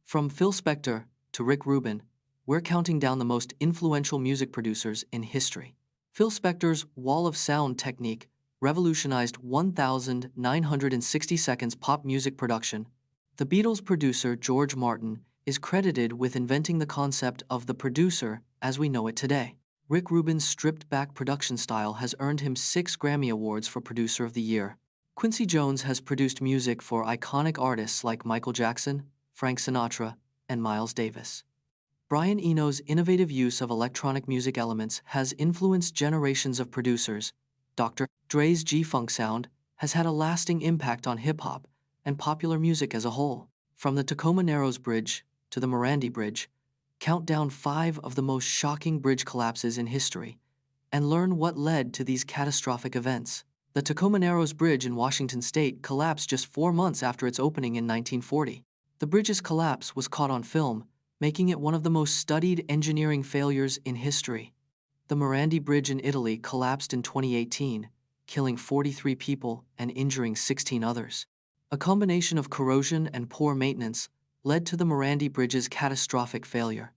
From Phil Spector to Rick Rubin, we're counting down the most influential music producers in history. Phil Spector's Wall of Sound technique revolutionized 1,960 seconds pop music production. The Beatles' producer George Martin is credited with inventing the concept of the producer as we know it today. Rick Rubin's stripped-back production style has earned him 6 Grammy Awards for Producer of the Year. Quincy Jones has produced music for iconic artists like Michael Jackson, Frank Sinatra, and Miles Davis. Brian Eno's innovative use of electronic music elements has influenced generations of producers. Dr. Dre's G-Funk sound has had a lasting impact on hip-hop and popular music as a whole. From the Tacoma Narrows Bridge to the Morandi Bridge, count down 5 of the most shocking bridge collapses in history and learn what led to these catastrophic events. The Tacoma Narrows Bridge in Washington state collapsed just 4 months after its opening in 1940. The bridge's collapse was caught on film, making it one of the most studied engineering failures in history. The Morandi Bridge in Italy collapsed in 2018, killing 43 people and injuring 16 others. A combination of corrosion and poor maintenance led to the Morandi Bridge's catastrophic failure.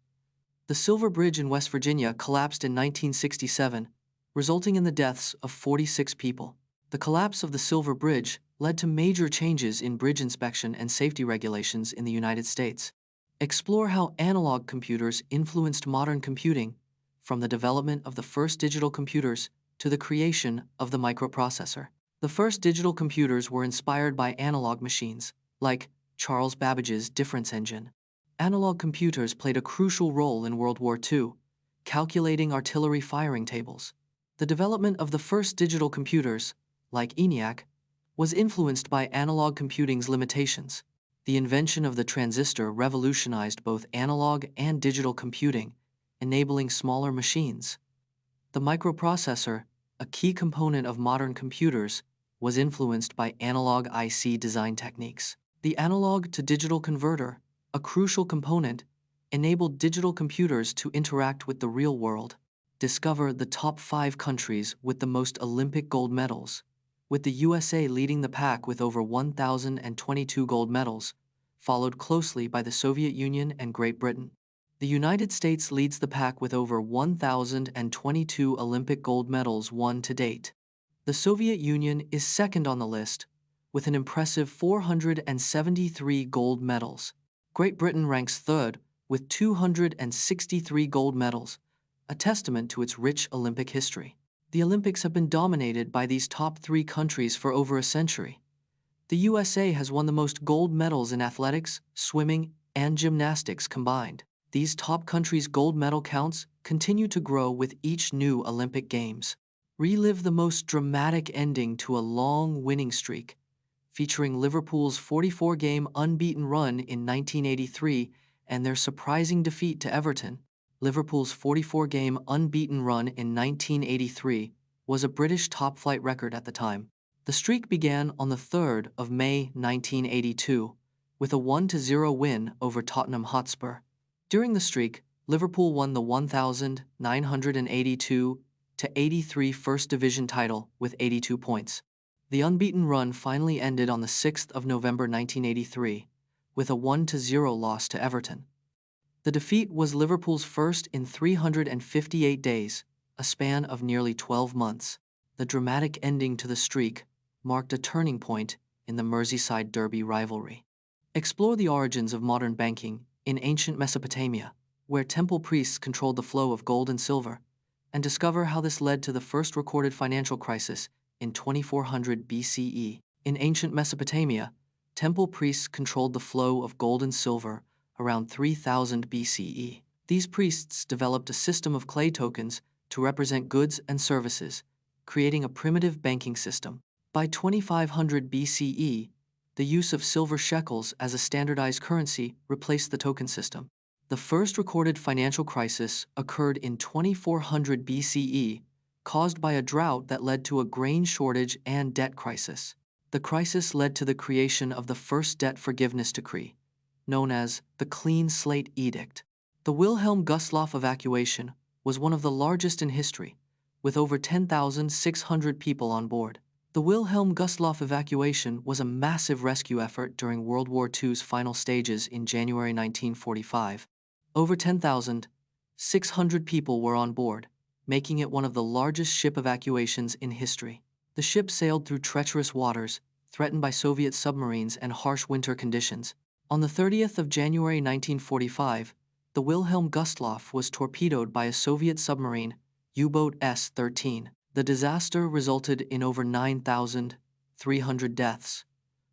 The Silver Bridge in West Virginia collapsed in 1967, resulting in the deaths of 46 people. The collapse of the Silver Bridge led to major changes in bridge inspection and safety regulations in the United States. Explore how analog computers influenced modern computing, from the development of the first digital computers to the creation of the microprocessor. The first digital computers were inspired by analog machines, like Charles Babbage's difference engine. Analog computers played a crucial role in World War II, calculating artillery firing tables. The development of the first digital computers, like ENIAC, was influenced by analog computing's limitations. The invention of the transistor revolutionized both analog and digital computing, enabling smaller machines. The microprocessor, a key component of modern computers, was influenced by analog IC design techniques. The analog-to-digital converter, a crucial component, enabled digital computers to interact with the real world. Discover the top 5 countries with the most Olympic gold medals, with the USA leading the pack with over 1,022 gold medals, followed closely by the Soviet Union and Great Britain. The United States leads the pack with over 1,022 Olympic gold medals won to date. The Soviet Union is second on the list, with an impressive 473 gold medals. Great Britain ranks third, with 263 gold medals, a testament to its rich Olympic history. The Olympics have been dominated by these top 3 countries for over a century. The USA has won the most gold medals in athletics, swimming, and gymnastics combined. These top countries' gold medal counts continue to grow with each new Olympic Games. Relive the most dramatic ending to a long winning streak, featuring Liverpool's 44-game unbeaten run in 1983 and their surprising defeat to Everton. Liverpool's 44-game unbeaten run in 1983 was a British top-flight record at the time. The streak began on the 3rd of May 1982 with a 1-0 win over Tottenham Hotspur. During the streak, Liverpool won the 1,982-83 First Division title with 82 points. The unbeaten run finally ended on the 6th of November 1983 with a 1-0 loss to Everton. The defeat was Liverpool's first in 358 days, a span of nearly 12 months. The dramatic ending to the streak marked a turning point in the Merseyside Derby rivalry. Explore the origins of modern banking in ancient Mesopotamia, where temple priests controlled the flow of gold and silver, and discover how this led to the first recorded financial crisis in 2400 BCE. In ancient Mesopotamia, temple priests controlled the flow of gold and silver around 3000 BCE. These priests developed a system of clay tokens to represent goods and services, creating a primitive banking system. By 2500 BCE, the use of silver shekels as a standardized currency replaced the token system. The first recorded financial crisis occurred in 2400 BCE, caused by a drought that led to a grain shortage and debt crisis. The crisis led to the creation of the first debt forgiveness decree, known as the Clean Slate Edict. The Wilhelm Gustloff evacuation was one of the largest in history, with over 10,600 people on board. The Wilhelm Gustloff evacuation was a massive rescue effort during World War II's final stages in January 1945. Over 10,600 people were on board, making it one of the largest ship evacuations in history. The ship sailed through treacherous waters, threatened by Soviet submarines and harsh winter conditions. On the 30th of January 1945, the Wilhelm Gustloff was torpedoed by a Soviet submarine, U-boat S-13. The disaster resulted in over 9,300 deaths,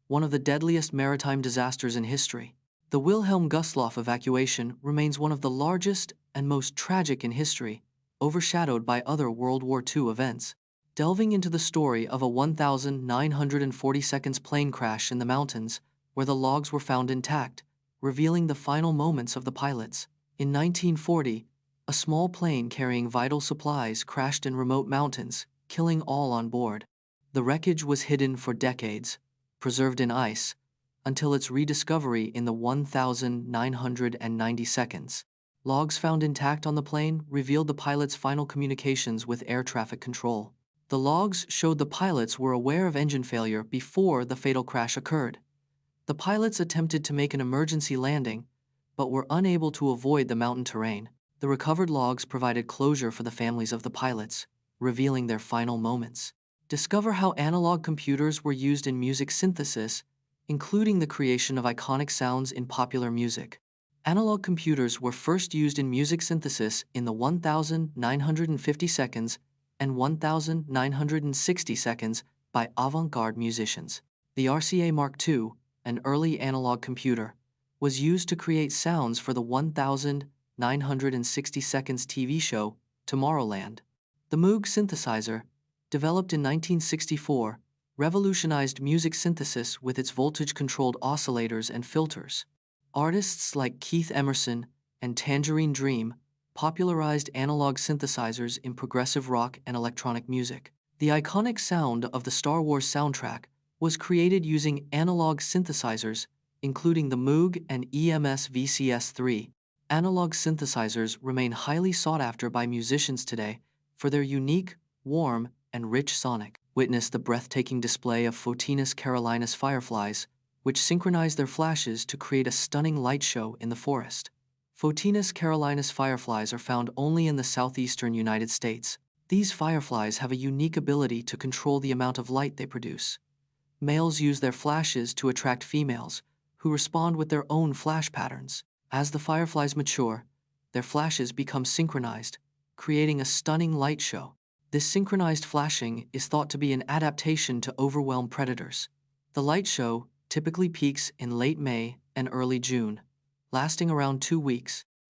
one of the deadliest maritime disasters in history. The Wilhelm Gustloff evacuation remains one of the largest and most tragic in history, overshadowed by other World War II events. Delving into the story of a 1,940 plane crash in the mountains, where the logs were found intact, revealing the final moments of the pilots. In 1940, a small plane carrying vital supplies crashed in remote mountains, killing all on board. The wreckage was hidden for decades, preserved in ice, until its rediscovery in the 1990 seconds. Logs found intact on the plane revealed the pilot's final communications with air traffic control. The logs showed the pilots were aware of engine failure before the fatal crash occurred. The pilots attempted to make an emergency landing, but were unable to avoid the mountain terrain. The recovered logs provided closure for the families of the pilots, revealing their final moments. Discover how analog computers were used in music synthesis, including the creation of iconic sounds in popular music. Analog computers were first used in music synthesis in the 1950 seconds and 1960 seconds by avant-garde musicians. The RCA Mark II, an early analog computer, was used to create sounds for the 1960 seconds TV show Tomorrowland. The Moog synthesizer, developed in 1964, revolutionized music synthesis with its voltage-controlled oscillators and filters. Artists like Keith Emerson and Tangerine Dream popularized analog synthesizers in progressive rock and electronic music. The iconic sound of the Star Wars soundtrack was created using analog synthesizers, including the Moog and EMS VCS3. Analog synthesizers remain highly sought after by musicians today for their unique, warm, and rich sonic. Witness the breathtaking display of Photinus carolinus fireflies, which synchronize their flashes to create a stunning light show in the forest. Photinus carolinus fireflies are found only in the southeastern United States. These fireflies have a unique ability to control the amount of light they produce. Males use their flashes to attract females, who respond with their own flash patterns. As the fireflies mature, their flashes become synchronized, creating a stunning light show. This synchronized flashing is thought to be an adaptation to overwhelm predators. The light show typically peaks in late May and early June, lasting around 2 weeks.